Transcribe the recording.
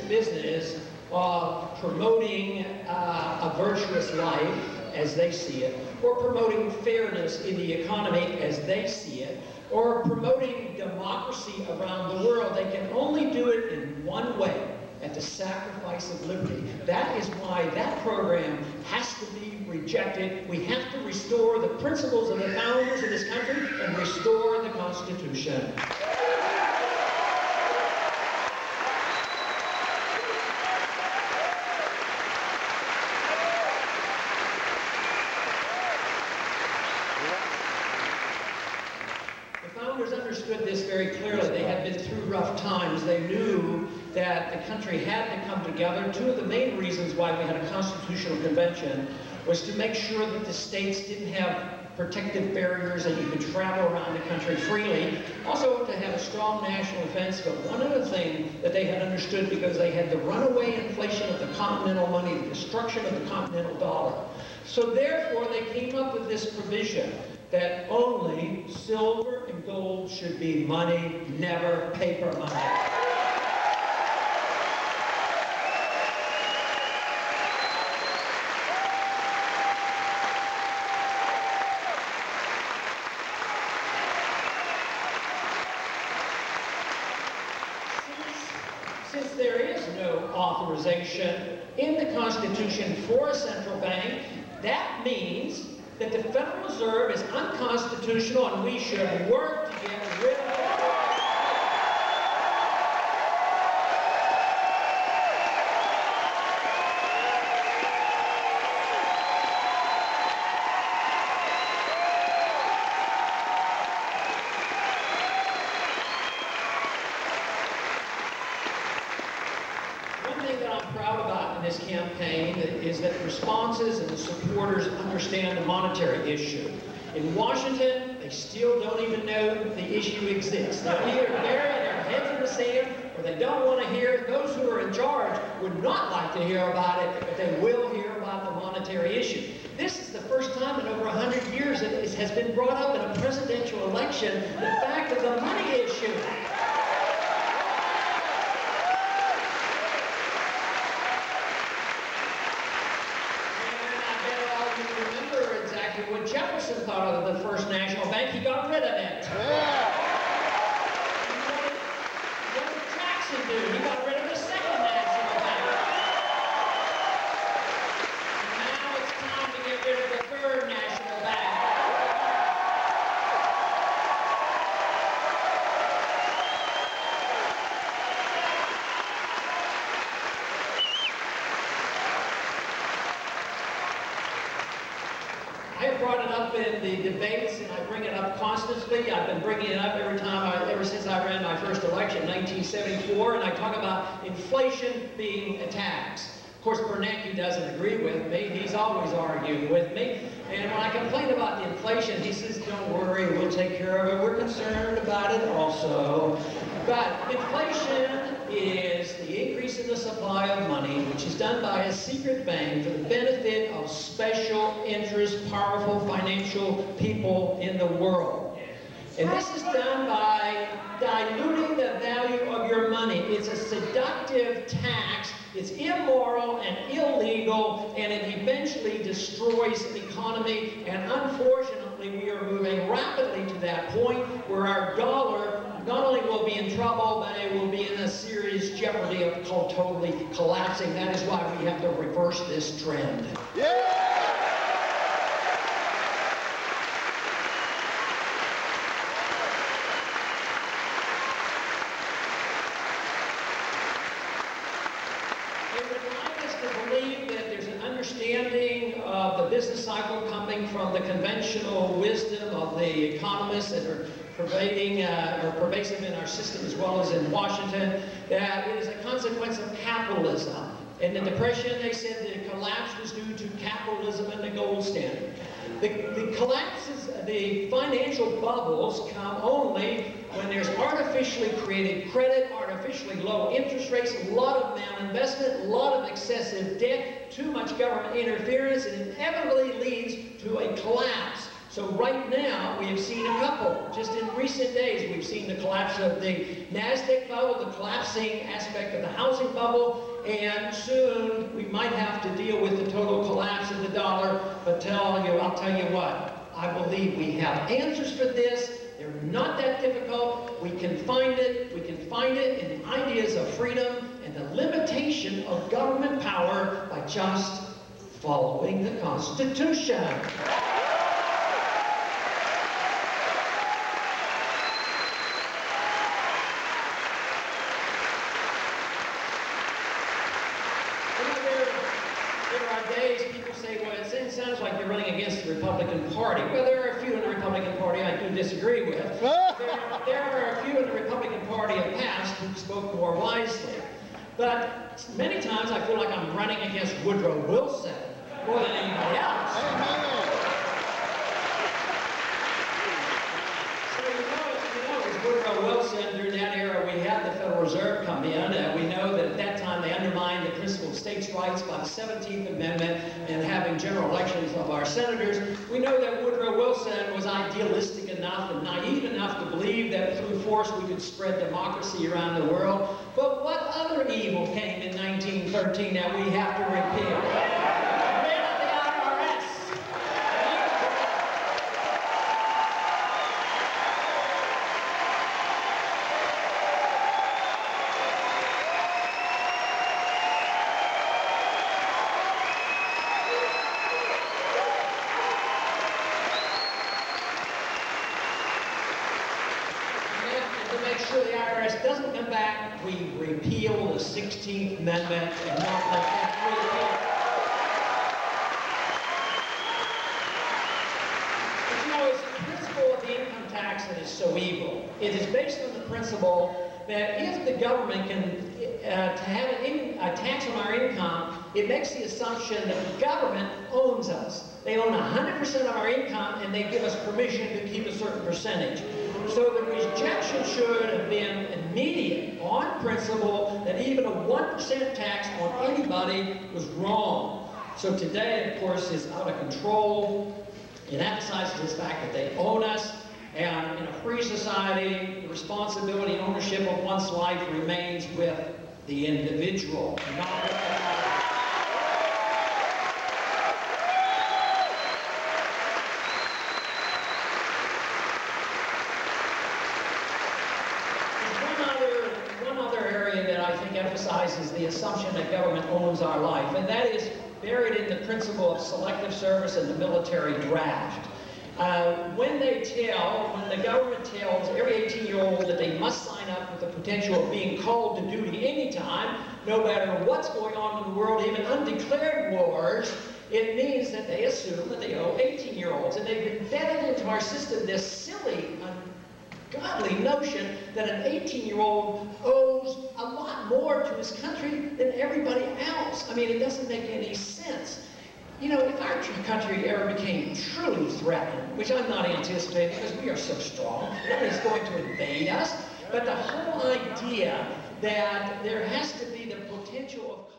business of promoting a virtuous life as they see it, or promoting fairness in the economy as they see it, or promoting democracy around the world. They can only do it in one way, at the sacrifice of liberty. That is why that program has to be rejected. We have to restore the principles of the founders of this country and restore the Constitution. Understood this very clearly. They had been through rough times. They knew that the country had to come together. Two of the main reasons why we had a constitutional convention was to make sure that the states didn't have protective barriers and you could travel around the country freely. Also to have a strong national defense. But one other thing that they had understood, because they had the runaway inflation of the continental money, the destruction of the continental dollar. So therefore they came up with this provision that only silver and gold should be money, never paper money. Since there is no authorization in the Constitution for a central bank, that means that the Federal Reserve is unconstitutional and we should work to get rid of it. One thing that I'm proud about in this campaign is that the responses and the supporters understand the monetary issue. In Washington, they still don't even know the issue exists. They're either burying their heads in the sand or they don't want to hear it. Those who are in charge would not like to hear about it, but they will hear about the monetary issue. This is the first time in over 100 years that it has been brought up in a presidential election, the fact of the money issue. When Jefferson thought of the first national bank, he got rid of it. Yeah. What did Jackson do? He got rid of the second national bank. And now it's time to get rid of the third national bank. I have brought it up in the debates, and I bring it up constantly. I've been bringing it up ever since I ran my first election in 1974, and I talk about inflation being a tax. Of course, Bernanke doesn't agree with me. He's always arguing with me. And when I complain about the inflation, he says, don't worry, we'll take care of it. We're concerned about it also. But inflation is the increase in the supply of money, which is done by a secret bank for the benefit of special interest, powerful financial people in the world. And this is done by diluting the value of your money. It's a seductive tax. It's immoral and illegal, and it eventually destroys the economy. And unfortunately, we are moving rapidly to that point where our dollar not only will be in trouble, but it will be in a serious jeopardy of totally collapsing. That is why we have to reverse this trend. Yeah! Of the business cycle coming from the conventional wisdom of the economists that are pervasive in our system as well as in Washington, that it is a consequence of capitalism. In the Depression, they said the collapse was due to capitalism and the gold standard. The collapses, the financial bubbles come only when there's artificially created credit, artificially low interest rates, a lot of malinvestment, a lot of excessive debt, too much government interference, and it inevitably leads to a collapse. So So right now, we have seen a couple. Just in recent days, we've seen the collapse of the NASDAQ bubble, the collapsing aspect of the housing bubble, and soon we might have to deal with the total collapse of the dollar. But I'll tell you what, I believe we have answers for this. They're not that difficult. We can find it. We can find it in the ideas of freedom and the limitation of government power by just following the Constitution. People say, well, it sounds like you're running against the Republican Party. Well, there are a few in the Republican Party I do disagree with. There are a few in the Republican Party in the past who spoke more wisely. But many times I feel like I'm running against Woodrow Wilson more than anybody else. So as Woodrow Wilson, during that era, we had the Federal Reserve come in, and we know that at that time they undermined the principle of states' rights by the 17th Amendment and having general elections of our senators. We know that Woodrow Wilson was idealistic enough and naive enough to believe that through force we could spread democracy around the world. But what other evil came in 1913 that we have to repeal? Sure the IRS doesn't come back, we repeal the 16th Amendment and not let that repeal. But it's the principle of the income tax that is so evil. It is based on the principle that if the government can have a tax on our income, it makes the assumption that the government owns us. They own 100% of our income and they give us permission to keep a certain percentage. So the rejection should have been immediate on principle that even a 1% tax on anybody was wrong. So today, of course, is out of control. It emphasizes the fact that they own us, and in a free society, the responsibility and ownership of one's life remains with the individual, not with the government. Emphasizes the assumption that government owns our life, and that is buried in the principle of selective service and the military draft. When the government tells every 18-year-old that they must sign up with the potential of being called to duty anytime, no matter what's going on in the world, even undeclared wars, it means that they assume that they owe 18-year-olds, and they've embedded into our system this silly, godly notion that an 18-year-old owes a lot more to his country than everybody else. I mean, it doesn't make any sense. You know, if our country ever became truly threatened, which I'm not anticipating because we are so strong, nobody's going to invade us, but the whole idea that there has to be the potential of